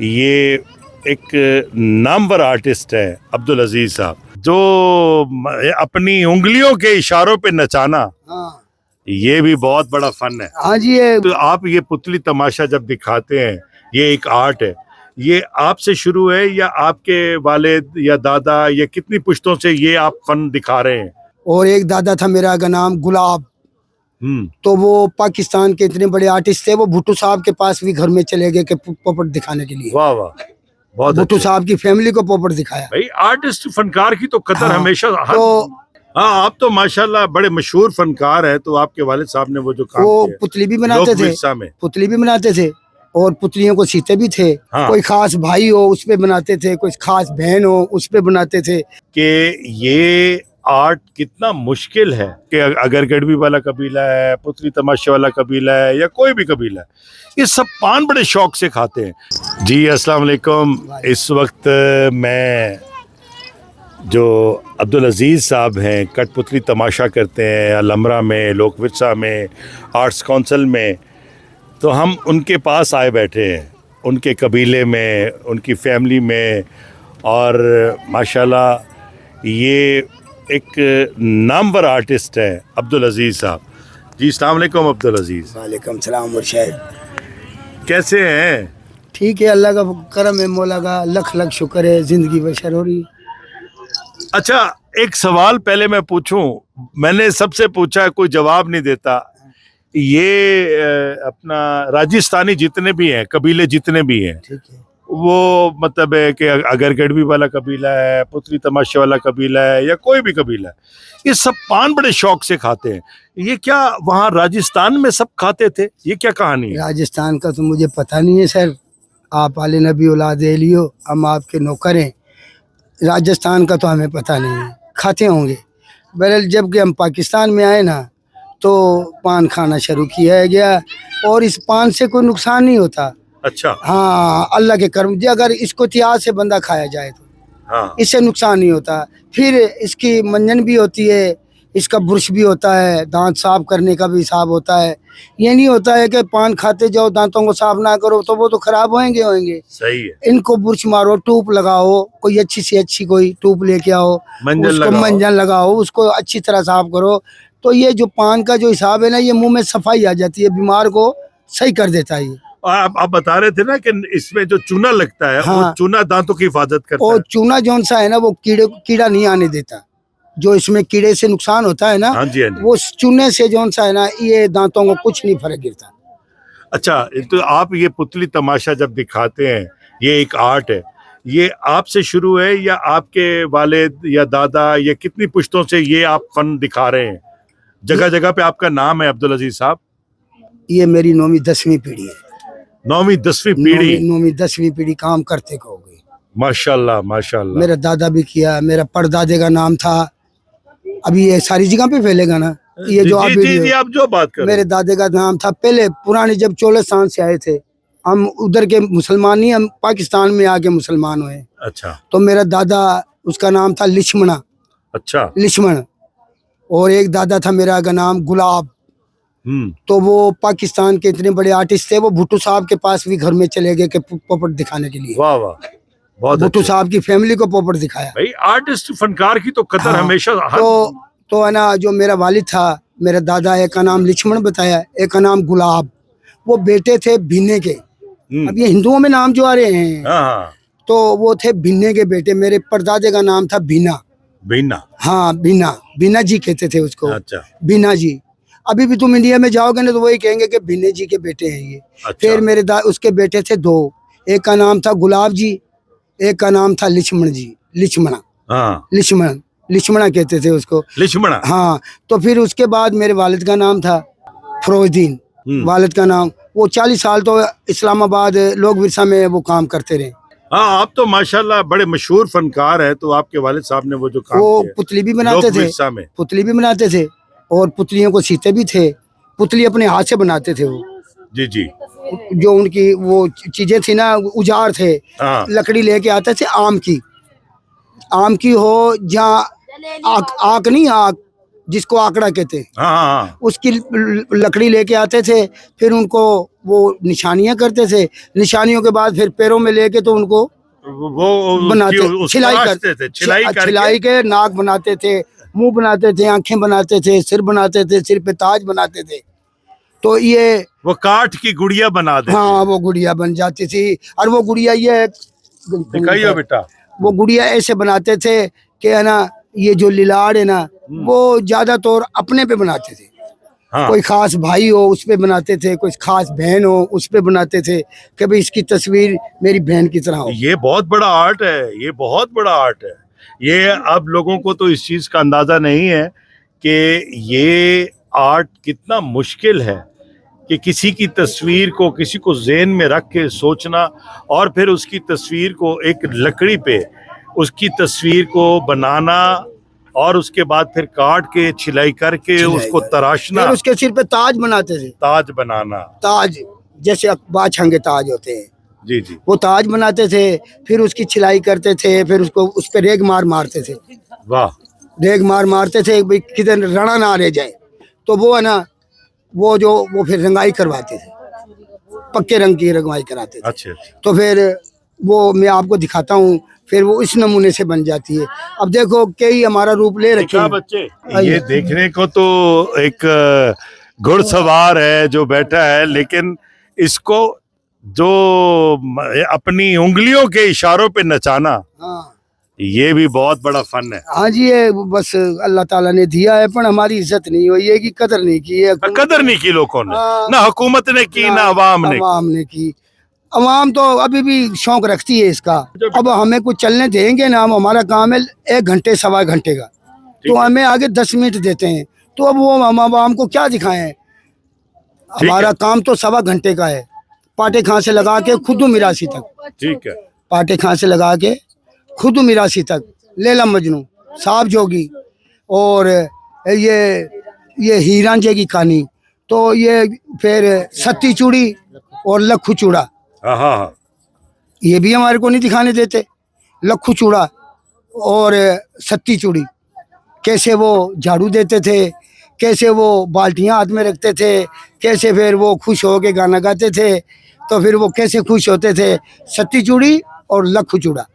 ये एक नामवर आर्टिस्ट है अब्दुल अजीज साहब, जो अपनी उंगलियों के इशारों पे नचाना, हाँ ये भी बहुत बड़ा फन है। हाँ जी। ये तो आप ये पुतली तमाशा जब दिखाते हैं, ये एक आर्ट है, ये आपसे शुरू है या आपके वालिद या दादा या कितनी पुश्तों से ये आप फन दिखा रहे हैं? और एक दादा था मेरा का नाम गुलाब, तो वो पाकिस्तान के इतने बड़े आर्टिस्ट थे। वो भुट्टो साहब के पास भी घर में चले गए कि पोपट दिखाने के लिए। वाह वाह, बहुत भुट्टो अच्छे। साहब की फैमिली को पोपट दिखाया। भाई आर्टिस्ट फनकार की तो कदर हाँ, हमेशा तो हाँ, आप तो माशाल्लाह बड़े मशहूर फनकार हैं। तो आपके वालिद साहब ने वो जो काम वो किया पुतली भी बनाते लोक थे, विरसा में, पुतली भी बनाते थे और पुतलियों को सीते भी थे। हाँ। कोई खास भाई हो उस पे बनाते थे, कोई खास बहन हो उस पे बनाते थे। कि ये आर्ट कितना मुश्किल है कि अगर गढ़वी वाला कबीला है, पुतली तमाशे वाला कबीला है या कोई भी कबीला है, ये सब पान बड़े शौक से खाते हैं। जी अस्सलाम वालेकुम। इस वक्त मैं जो अब्दुल अजीज़ साहब हैं, कठपुतली तमाशा करते हैं अलमरा में, लोक विरसा में, आर्ट्स काउंसिल में, तो हम उनके पास आए बैठे हैं, उनके कबीले में, उनकी फैमिली में। और माशाल्लाह ये एक नामवर आर्टिस्ट है अब्दुल अजीज़ साहब। जी अस्सलाम वालेकुम अब्दुल अजीज़, वालेकुम सलाम मुर्शिद। कैसे हैं? ठीक है, अल्लाह का करम है, मौला का लख लख शुक्र है, जिंदगी बशर हो रही। अच्छा, एक सवाल पहले मैं पूछूं, मैंने सबसे पूछा, कोई जवाब नहीं देता। ये अपना राजस्थानी जितने भी हैं, कबीले जितने भी हैं, ठीक है, वो मतलब है कि अगर गढ़वी वाला कबीला है, पुतली तमाशे वाला कबीला है या कोई भी कबीला है, ये सब पान बड़े शौक से खाते हैं। ये क्या वहाँ राजस्थान में सब खाते थे? ये क्या कहानी है? राजस्थान का तो मुझे पता नहीं है सर, आप आले नबी औलाद एलियो, हम आपके नौकर हैं। राजस्थान का तो हमें पता नहीं है, खाते होंगे। बहरहाल जब कि हम पाकिस्तान में आए ना, तो पान खाना शुरू किया गया और इस पान से कोई नुकसान नहीं होता। अच्छा, हाँ, अल्लाह के करम जी, अगर इसको इतिहास से बंदा खाया जाए तो हाँ, इससे नुकसान नहीं होता। फिर इसकी मंजन भी होती है, इसका ब्रुश भी होता है, दांत साफ करने का भी हिसाब होता है। ये नहीं होता है कि पान खाते जाओ दांतों को साफ ना करो तो वो तो खराब होंगे। सही है। इनको ब्रुश मारो, टूप लगाओ, कोई अच्छी से अच्छी कोई टूप लेके आओ, मंजन उसको लगाओ। मंजन लगाओ, उसको अच्छी तरह साफ करो। तो ये जो पान का जो हिसाब है ना, ये मुंह में सफाई आ जाती है, बीमार को सही कर देता है ये। और आप बता रहे थे ना कि इसमें जो चूना लगता है, वो हाँ। चूना दांतों की हिफाजत करता और है। चूना जौन सा है ना, वो कीड़ा नहीं आने देता। जो इसमें कीड़े से नुकसान होता है ना, हाँ जी, हाँ जी। वो चूने से जौन सा है ना, ये दांतों को कुछ नहीं फर्क गिरता। अच्छा, तो आप ये पुतली तमाशा जब दिखाते हैं, ये एक आर्ट है, ये आपसे शुरू है या आपके वालिद या दादा या कितनी पुश्तों से ये आप फन दिखा रहे हैं? जगह जगह पे आपका नाम है अब्दुल अजीज साहब। ये मेरी 9वीं 10वीं पीढ़ी है। 9वीं 10वीं पीढ़ी? 9वीं 10वीं पीढ़ी काम करते को हो गई। माशाल्लाह माशाल्लाह। मेरा दादा भी किया, मेरा परदादे का नाम था। अभी ये सारी जगह पे फैलेगा ना, ये जो आप जी, आप जो बात कर रहे मेरे हैं। दादे का नाम था पहले, पुराने जब चोलिस्तान से आए थे हम, उधर के मुसलमान नहीं, हम पाकिस्तान में आके मुसलमान हुए। अच्छा तो मेरा दादा, उसका नाम था लिश्मणा, अच्छा। लिश्मण। और एक दादा था मेरा का नाम गुलाब, तो वो पाकिस्तान के इतने बड़े आर्टिस्ट थे। वो भुट्टो साहब के पास भी घर में चले गए कि पोपट दिखाने के लिए। वाह वाह, बहुत भुट्टो अच्छे। साहब की फैमिली को पोपट दिखाया। भाई आर्टिस्ट फनकार की तो कदर हाँ, हमेशा तो है ना, जो मेरा वालिद था, मेरा दादा, एक का नाम लिक्ष्मण बताया, एक का नाम गुलाब। वो बेटे थे भिन्ने के। अब ये हिंदुओं में नाम जो आ रहे हैं, हाँ, तो वो थे भिन्ने के बेटे। मेरे परदादे का नाम था बीना। बीना। हाँ, बीना जी कहते थे उसको। अच्छा बीना जी। अभी भी तुम इंडिया में जाओगे ना, तो वही कहेंगे कि भिन्ने जी के बेटे हैं ये। अच्छा। फिर मेरे उसके बेटे थे 2, एक का नाम था गुलाब जी, एक का नाम था लिक्ष्मण जी। लिक्ष्मणा, हाँ, लिक्ष्मणा कहते थे उसको। लिश्मणा। हाँ, तो फिर उसके बाद मेरे वालिद का नाम था फरोजदीन, वालिद का नाम। वो 40 साल तो इस्लामाबाद लोक विरसा में वो काम करते रहे। हाँ, आप तो माशाल्लाह बड़े मशहूर फनकार हैं। तो आपके वालिद साहब ने वो जो काम वो किया, पुतली भी बनाते लोक थे, विरसा में। पुतली भी बनाते थे और पुतलियों को सीते भी थे। पुतली अपने हाथ से बनाते थे वो। जी जी। जो उनकी वो चीजें थी ना, उजार थे, हाँ, लकड़ी लेके आते थे आम की हो, जहाँ आक नहीं, आक जिसको आंकड़ा कहते हैं, हाँ हाँ उसकी लकड़ी लेके आते थे, फिर उनको वो निशानियां करते थे, निशानियों के बाद फिर पैरों में लेके तो उनको वो बनाते, उसको छिलाई तराशते थे, छिलाई करके छिलाई के नाक बनाते थे, मुंह बनाते थे, आंखें बनाते थे, सिर बनाते थे, सिर पे ताज बनाते थे। तो ये वो काठ की गुड़िया बना देते। हाँ, वो गुड़िया बन जाती थी। और वो गुड़िया ये दिखाइए बेटा। वो गुड़िया ऐसे बनाते थे कि है ना, ये जो लिलाड़ है ना, वो ज्यादातर अपने पे बनाते थे। हाँ कोई खास भाई हो उस पे बनाते थे, कोई खास बहन हो उस पे बनाते थे कि भाई इसकी तस्वीर मेरी बहन की तरह हो। ये बहुत बड़ा आर्ट है, ये बहुत बड़ा आर्ट है। ये अब लोगों को तो इस चीज का अंदाजा नहीं है कि ये आर्ट कितना मुश्किल है कि किसी की तस्वीर को, किसी को ज़हन में रख के सोचना और फिर उसकी तस्वीर को एक लकड़ी पे उसकी तस्वीर को बनाना और उसके बाद फिर काट के छिलाई करके छिलाई उसको करके। तराशना, फिर उसके सिर पे ताज बनाते थे, ताज बनाना। ताज जैसे बादशाह के ताज होते हैं, जी जी, वो ताज बनाते थे। फिर उसकी छिलाई करते थे, फिर उसको उस पे रेग मार मारते थे, वाह। रेग मार मारते थे भाई किधर रणा ना रह जाए। तो वो है ना, वो फिर रंगाई करवाते थे, पक्के रंग की रंगाई कराते थे। अच्छा, तो फिर वो मैं आपको दिखाता हूँ, फिर वो इस नमूने से बन जाती है। अब देखो कई हमारा रूप ले रखे देखा हैं। बच्चे, ये देखने को तो एक घुड़सवार है जो बैठा है, लेकिन इसको जो अपनी उंगलियों के इशारों पे नचाना, हाँ ये भी बहुत बड़ा फन है। हाँ जी, ये बस अल्लाह ताला ने दिया है, पर हमारी इज्जत नहीं हुई है कि कदर नहीं की है। कदर नहीं की लोगों ने, हाँ। ना हुकूमत ने की, ना अवाम ने की। अवाम ने की। अवाम तो अभी भी शौक रखती है इसका। अब हमें कुछ चलने देंगे ना, हम हमारा काम है 1 घंटे सवा घंटे का, तो हमें आगे 10 मिनट देते हैं, तो अब वो हम अवाम को क्या दिखाएं। हमारा काम तो सवा घंटे का है, पाटे खां से लगा के खुद मिरासी तक, ठीक है, पाटे खां से लगा के खुद मिरासी तक, लैला मजनू, साहब जोगी, और ये हीरांझे की कहानी, तो ये फिर सत्ती चूड़ी और लखू चूड़ा, हाँ हाँ हाँ, ये भी हमारे को नहीं दिखाने देते। लखू चूड़ा और सत्ती चूड़ी, कैसे वो झाड़ू देते थे, कैसे वो बाल्टियां हाथ में रखते थे, कैसे फिर वो खुश हो के गाना गाते थे, तो फिर वो कैसे खुश होते थे, सत्ती चूड़ी और लखू चूड़ा।